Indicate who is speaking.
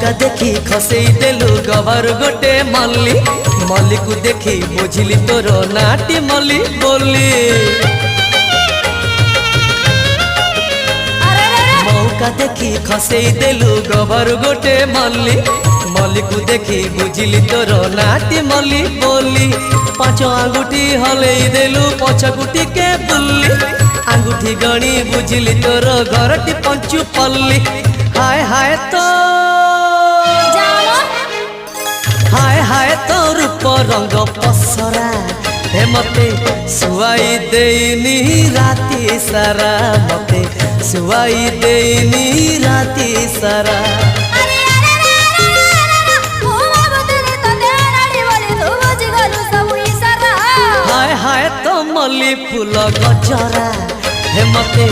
Speaker 1: मौका देखी खसई देलु गवर गोटे मल्ली मल्ली को देखी बुझिली तोर नाटी मल्ली बोली मौका देखी खसई देलु गवर गोटे मल्ली मल्ली को देखी बुझिली तोर नाटी मल्ली बोली पांच आंगुठी हलई देलु पछगुटी के बुल्ली आंगुठी गणी बुझिली तोर घरटी पंचु पल्ली हाय हाय तो हाय हाय तो रूप रंग पसरा हे मते सुवाई देनी राती सारा मते सुवाई देनी राती सारा हाय हाय तो मल्ली फूल गजरा हे मते